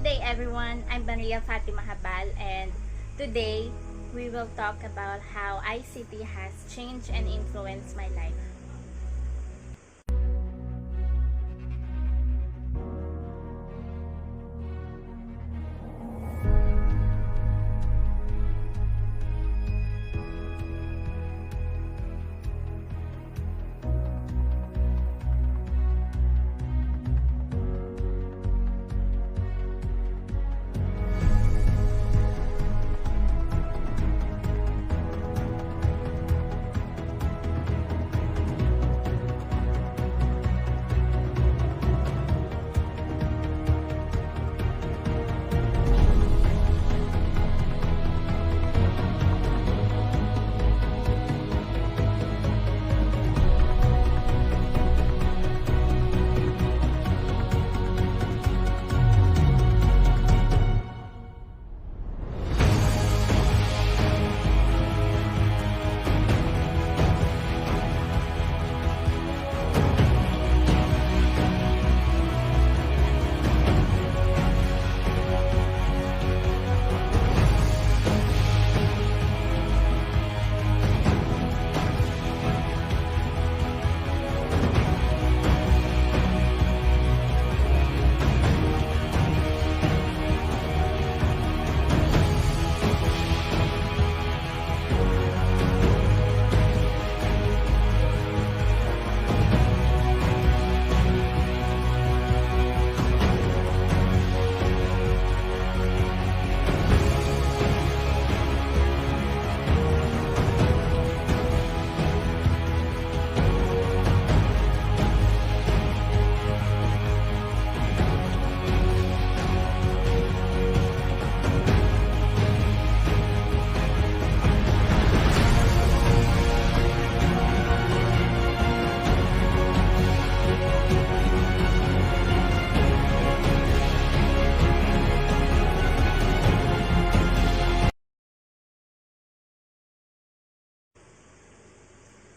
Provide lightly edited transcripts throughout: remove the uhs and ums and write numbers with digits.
Good day everyone, I'm Maria Fatima Habal, and today we will talk about how ICT has changed and influenced my life.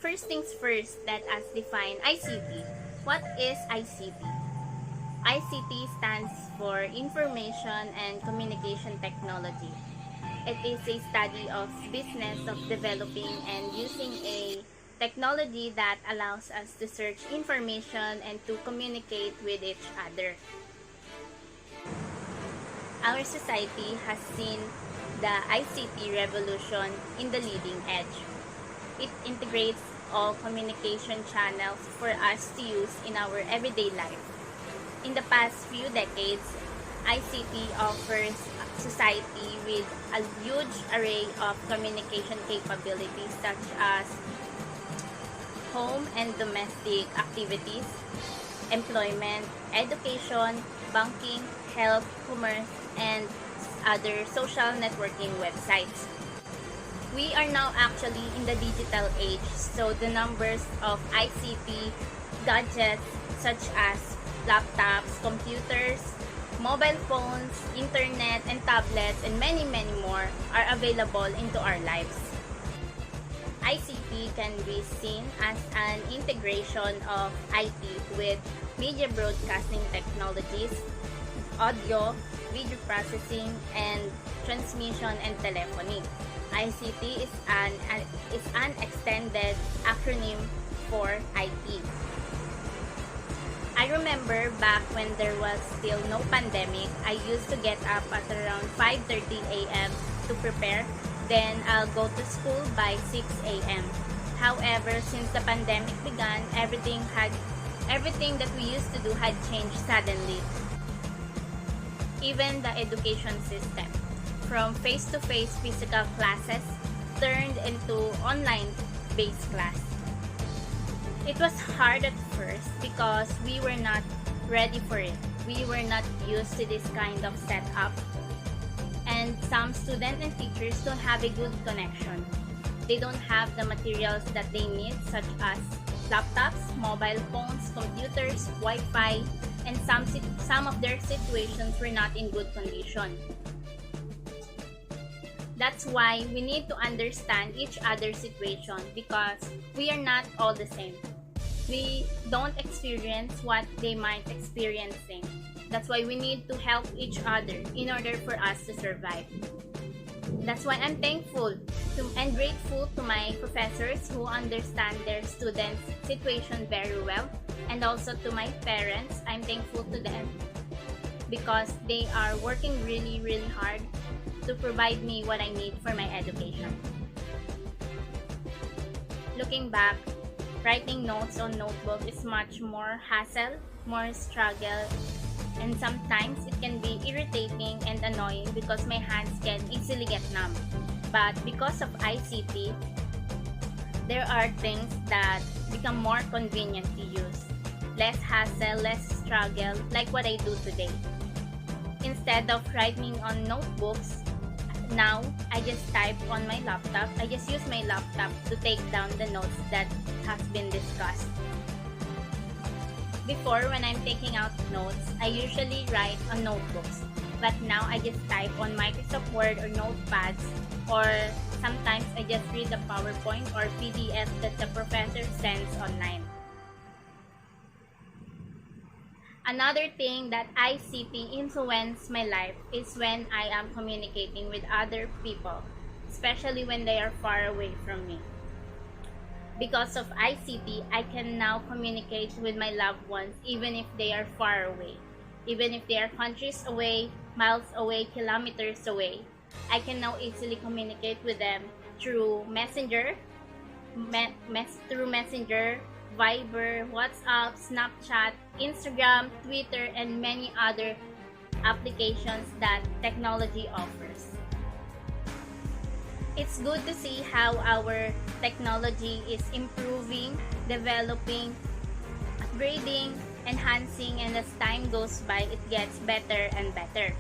First things first, let us define ICT. What is ICT? ICT stands for Information and Communication Technology. It is a study of business of developing and using a technology that allows us to search information and to communicate with each other. Our society has seen the ICT revolution in the leading edge. It integrates all communication channels for us to use in our everyday life. In the past few decades, ICT offers society with a huge array of communication capabilities such as home and domestic activities, employment, education, banking, health, commerce, and other social networking websites. We are now actually in the digital age, so the numbers of ICT gadgets such as laptops, computers, mobile phones, internet, and tablets, and many more are available into our lives. ICT can be seen as an integration of IT with media broadcasting technologies, audio, video processing, and transmission and telephony. ICT is an extended acronym for IT. I remember back when there was still no pandemic, I used to get up at around 5:30 a.m. to prepare, then I'll go to school by 6 a.m. However, since the pandemic began, everything that we used to do had changed suddenly. Even the education system, from face-to-face physical classes turned into online-based class. It was hard at first because we were not ready for it. We were not used to this kind of setup. And some students and teachers don't have a good connection. They don't have the materials that they need, such as laptops, mobile phones, computers, Wi-Fi, and some of their situations were not in good condition. That's why we need to understand each other's situation because we are not all the same. We don't experience what they might experiencing. That's why we need to help each other in order for us to survive. That's why I'm thankful and grateful to my professors who understand their students' situation very well, and also to my parents. I'm thankful to them because they are working really hard to provide me what I need for my education. Looking back, writing notes on notebook is much more hassle, more struggle, and sometimes it can be irritating and annoying because my hands can easily get numb. But because of ICT, there are things that become more convenient to use. Less hassle, less struggle, like what I do today. Instead of writing on notebooks, now I just type on my laptop. I just use my laptop to take down the notes that has been discussed. Before, when I'm taking out notes, I usually write on notebooks. But now I just type on Microsoft Word or notepads, or sometimes I just read the PowerPoint or PDF that the professor sends online. Another thing that ICT influenced my life is when I am communicating with other people, especially when they are far away from me. Because of ICT, I can now communicate with my loved ones even if they are far away. Even if they are countries away, miles away, kilometers away, I can now easily communicate with them through Messenger, Viber, WhatsApp, Snapchat, Instagram, Twitter, and many other applications that technology offers. It's good to see how our technology is improving, developing, upgrading, enhancing, and as time goes by, it gets better and better.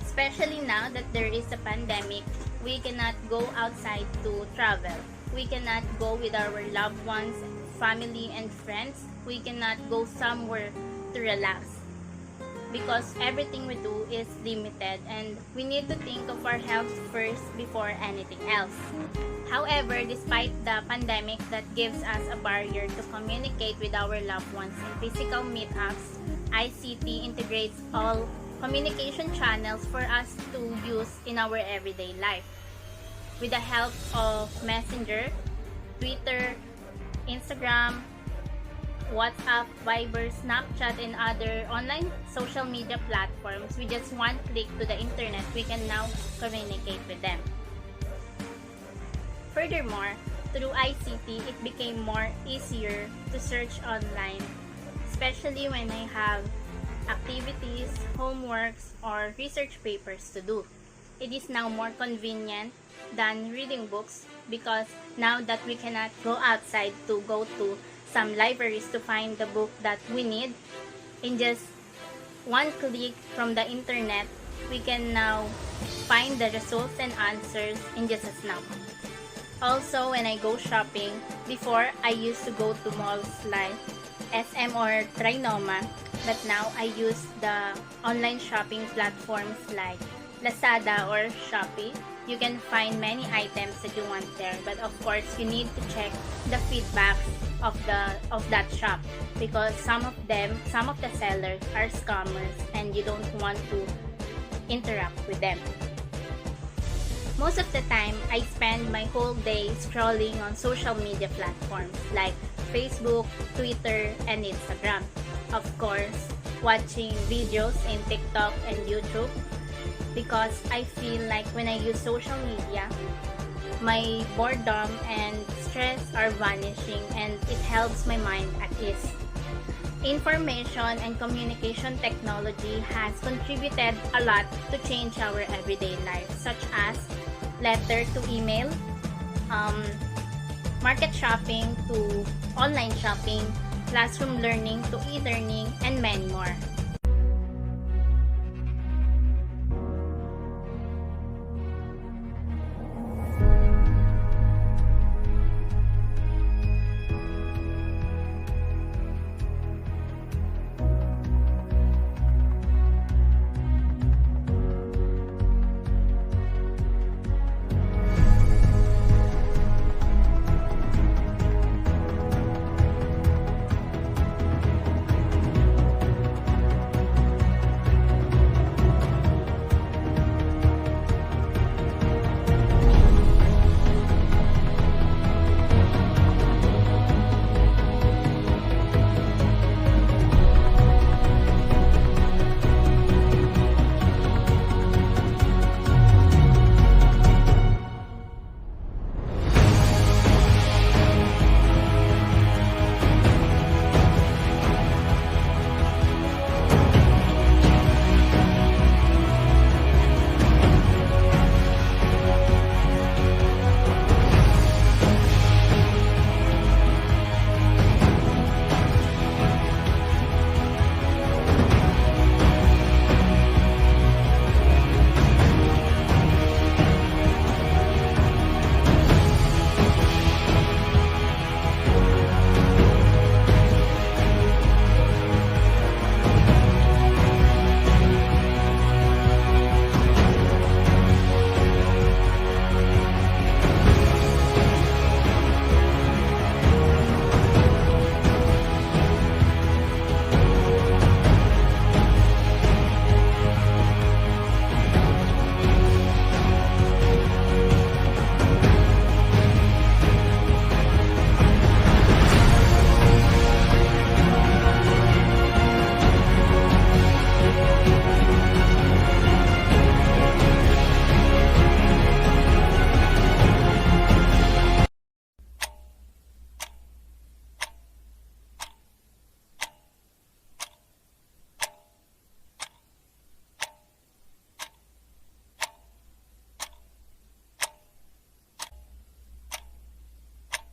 Especially now that there is a pandemic, we cannot go outside to travel. We cannot go with our loved ones, family, and friends. We cannot go somewhere to relax because everything we do is limited and we need to think of our health first before anything else. However, despite the pandemic that gives us a barrier to communicate with our loved ones in physical meetups, ICT integrates all communication channels for us to use in our everyday life. With the help of Messenger, Twitter, Instagram, WhatsApp, Viber, Snapchat, and other online social media platforms, with just one click to the internet, we can now communicate with them. Furthermore, through ICT, it became more easier to search online, especially when I have activities, homeworks, or research papers to do. It is now more convenient than reading books because now that we cannot go outside to go to some libraries to find the book that we need, in just one click from the internet, we can now find the results and answers in just a snap. Also, when I go shopping, before I used to go to malls like SM or Trinoma, but now I use the online shopping platforms like Lazada or Shopee. You can find many items that you want there, but of course you need to check the feedback of that shop because some of the sellers are scammers and you don't want to interact with them. Most of the time, I spend my whole day scrolling on social media platforms like Facebook, Twitter, and Instagram. Of course, watching videos in TikTok and YouTube because I feel like when I use social media, my boredom and stress are vanishing and it helps my mind at ease. Information and communication technology has contributed a lot to change our everyday life, such as letter to email, market shopping to online shopping, classroom learning to e-learning, and many more.